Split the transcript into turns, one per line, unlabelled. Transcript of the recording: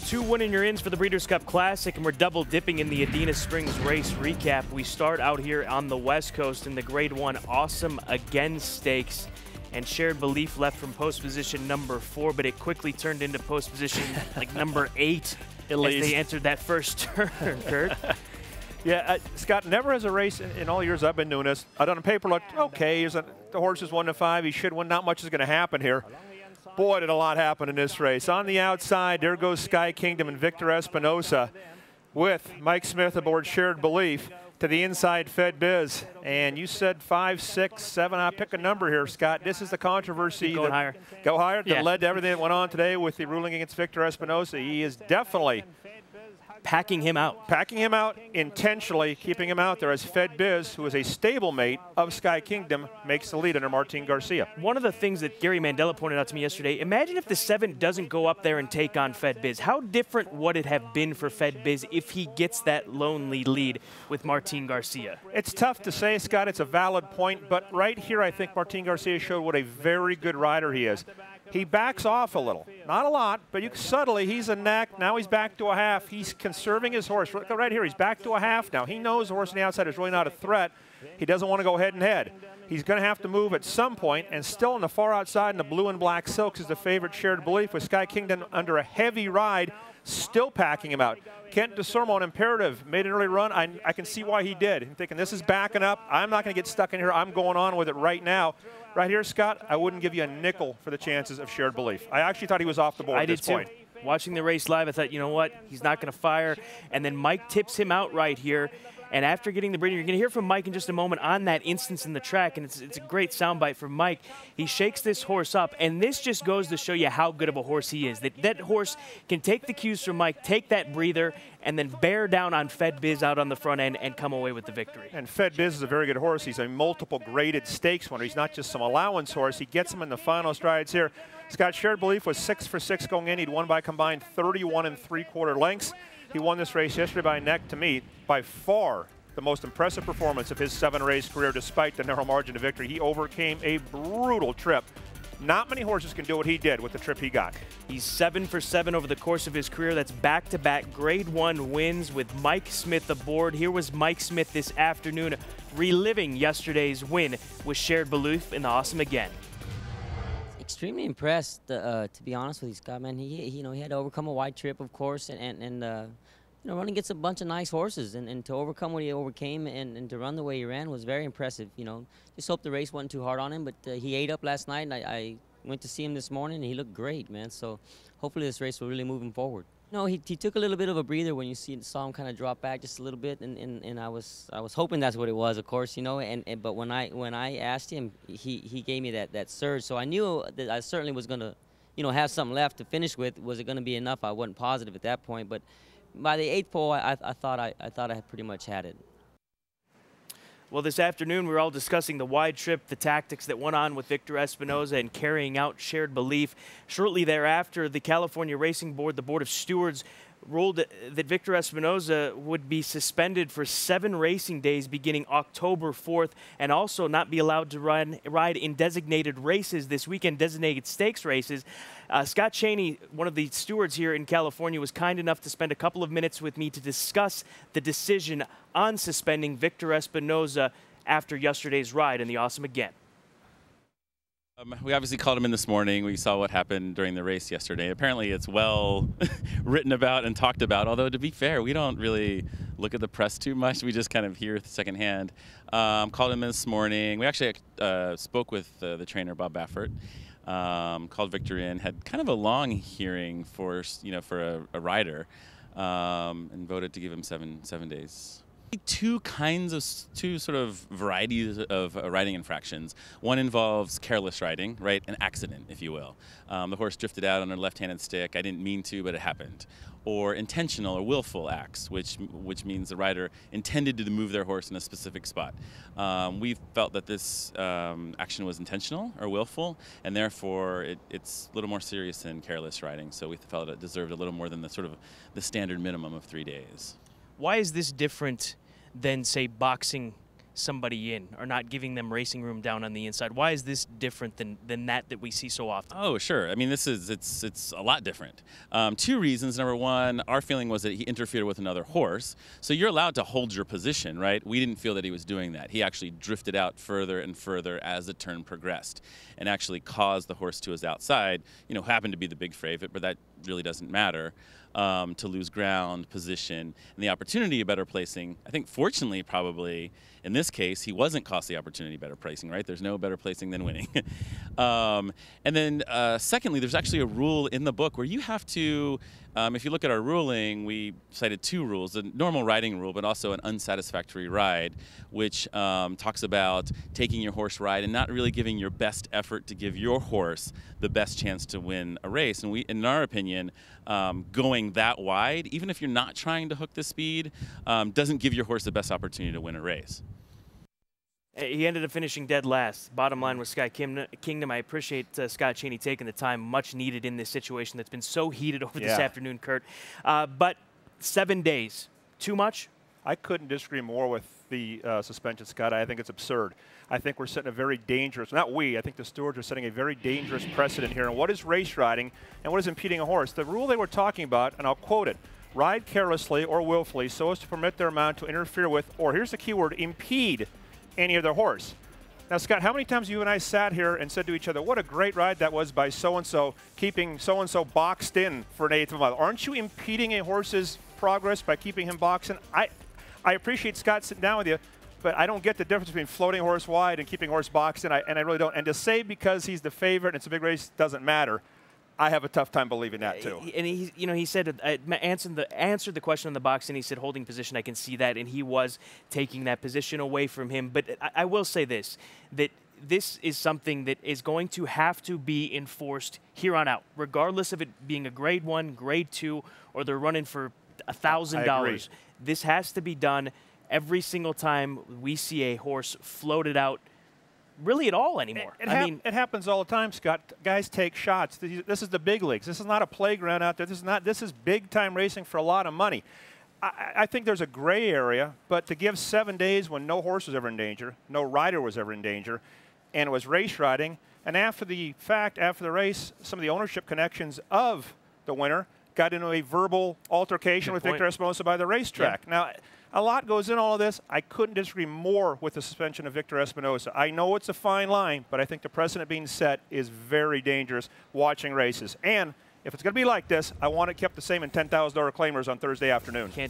Two win-in-your-ins for the Breeders' Cup Classic, and we're double dipping in the Adena Springs race recap. We start out here on the West Coast in the Grade 1 Awesome Again Stakes, and Shared Belief left from post position number 4, but it quickly turned into post position like number 8 as they entered that first turn, Kurt.
Yeah, Scott, never has a race in all years I've been doing this. I done a paper look, okay, the horse is 1 to 5, he should win, not much is going to happen here. Boy, did a lot happen in this race. On the outside, there goes Sky Kingdom and Victor Espinoza with Mike Smith aboard Shared Belief. To the inside, Fed Biz. And you said 5, 6, 7. I'll pick a number here, Scott. This is the controversy.
Go higher.
Go higher.
Yeah.
That led to everything that went on today with the ruling against Victor Espinoza. He is definitely
packing him out.
Packing him out intentionally, keeping him out there as Fed Biz, who is a stablemate of Sky Kingdom, makes the lead under Martin Garcia.
One of the things that Gary Mandela pointed out to me yesterday, imagine if the 7 doesn't go up there and take on Fed Biz. How different would it have been for Fed Biz if he gets that lonely lead with Martin Garcia?
It's tough to say, Scott. It's a valid point, but right here I think Martin Garcia showed what a very good rider he is. He backs off a little. Not a lot, but subtly, he's a neck. Now he's back to a half. He's conserving his horse. Right here, he's back to a half now. He knows the horse on the outside is really not a threat. He doesn't want to go head and head. He's going to have to move at some point, and still on the far outside in the blue and black silks is the favorite Shared Belief with Sky Kingdom under a heavy ride, still packing him out. Kent DeSormo on Imperative made an early run. I can see why he did. I'm thinking this is backing up. I'm not going to get stuck in here. I'm going on with it right now. Right here, Scott, I wouldn't give you a nickel for the chances of Shared Belief. I actually thought he was off the board at this point.
Watching the race live, I thought, you know what, he's not going to fire. And then Mike tips him out right here. And after getting the breeder, you're going to hear from Mike in just a moment on that instance in the track, and it's a great soundbite from Mike. He shakes this horse up, and this just goes to show you how good of a horse he is. That horse can take the cues from Mike, take that breather, and then bear down on Fed Biz out on the front end and come away with the victory.
And Fed Biz is a very good horse. He's a multiple graded stakes winner. He's not just some allowance horse. He gets him in the final strides here. Scott, Shared Belief was 6 for 6 going in. He'd won by combined 31 3/4 lengths. He won this race yesterday by neck to meet. By far the most impressive performance of his 7-race career despite the narrow margin of victory. He overcame a brutal trip. Not many horses can do what he did with the trip he got.
He's 7 for 7 over the course of his career. That's back-to-back Grade 1 wins with Mike Smith aboard. Here was Mike Smith this afternoon reliving yesterday's win with Shared Belief in the Awesome Again.
Extremely impressed, to be honest with you, Scott, man. He had to overcome a wide trip, of course, and running against a bunch of nice horses, and to overcome what he overcame and to run the way he ran was very impressive. Just hope the race wasn't too hard on him, but he ate up last night, and I went to see him this morning, and he looked great, man. So hopefully this race will really move him forward. No, he took a little bit of a breather when you saw him kind of drop back just a little bit, and I was hoping that's what it was, of course, but when I asked him, he gave me that surge, so I knew that I certainly was going to, have something left to finish with. Was it going to be enough? I wasn't positive at that point, but by the 8th pole, I thought I had pretty much had it.
Well, this afternoon we were all discussing the wide trip, the tactics that went on with Victor Espinoza and carrying out Shared Belief. Shortly thereafter, the California Racing Board, the Board of Stewards, ruled that Victor Espinoza would be suspended for 7 racing days beginning October 4th and also not be allowed to ride in designated races this weekend, designated stakes races. Scott Cheney, one of the stewards here in California, was kind enough to spend a couple of minutes with me to discuss the decision on suspending Victor Espinoza after yesterday's ride in the Awesome Again.
We obviously called him in this morning. We saw what happened during the race yesterday. Apparently it's well written about and talked about, although to be fair, we don't really look at the press too much. We just kind of hear secondhand. Called him this morning. We actually spoke with the trainer, Bob Baffert. Called Victor in, had kind of a long hearing for a rider, and voted to give him seven days. Two sort of varieties of riding infractions. One involves careless riding, right? An accident, if you will. The horse drifted out on a left-handed stick. I didn't mean to, but it happened. Or intentional or willful acts, which means the rider intended to move their horse in a specific spot. We felt that this action was intentional or willful, and therefore it's a little more serious than careless riding. So we felt it deserved a little more than the standard minimum of 3 days.
Why is this different than, say, boxing somebody in or not giving them racing room down on the inside? Why is this different than that we see so often?
Oh, sure. I mean, it's a lot different. Two reasons. Number one, our feeling was that he interfered with another horse. So you're allowed to hold your position, right? We didn't feel that he was doing that. He actually drifted out further and further as the turn progressed and actually caused the horse to his outside, happened to be the big favorite, but that really doesn't matter, to lose ground, position, and the opportunity of better placing. I think fortunately, probably, in this case, he wasn't cost the opportunity of better placing, right? There's no better placing than winning. And then secondly, there's actually a rule in the book where you have to, if you look at our ruling, we cited two rules, a normal riding rule, but also an unsatisfactory ride, which talks about taking your horse ride and not really giving your best effort to give your horse the best chance to win a race. And we, in our opinion, going that wide, even if you're not trying to hook the speed, doesn't give your horse the best opportunity to win a race.
He ended up finishing dead last. Bottom line was Sky Kingdom. I appreciate Scott Cheney taking the time, much needed in this situation that's been so heated over this afternoon, Kurt. But 7 days, too much?
I couldn't disagree more with the suspension, Scott. I think it's absurd. I think we're setting a very dangerous, not we, I think the stewards are setting a very dangerous precedent here. And what is race riding and what is impeding a horse? The rule they were talking about, and I'll quote it, ride carelessly or willfully so as to permit their mount to interfere with, or here's the key word, impede any other horse. Now, Scott, how many times you and I sat here and said to each other, what a great ride that was by so-and-so, keeping so-and-so boxed in for an eighth of a mile. Aren't you impeding a horse's progress by keeping him boxed in? I appreciate Scott sitting down with you, but I don't get the difference between floating a horse wide and keeping a horse boxed in, and I really don't. And to say because he's the favorite and it's a big race doesn't matter, I have a tough time believing that too.
And he said, answered the question on the box, and he said, holding position, I can see that, and he was taking that position away from him. But I will say this, that this is something that is going to have to be enforced here on out, regardless of it being a grade 1, grade 2, or they're running for $1,000. This has to be done every single time we see a horse floated out really at all anymore.
It happens all the time, Scott. Guys take shots. This is the big leagues. This is not a playground out there. This is big-time racing for a lot of money. I think there's a gray area, but to give 7 days when no horse was ever in danger, no rider was ever in danger, and it was race riding, and after the fact, after the race, some of the ownership connections of the winner got into a verbal altercation with Victor Espinoza by the racetrack. Yeah. Now, a lot goes in all of this. I couldn't disagree more with the suspension of Victor Espinoza. I know it's a fine line, but I think the precedent being set is very dangerous watching races. And if it's going to be like this, I want it kept the same in $10,000 claimers on Thursday afternoon.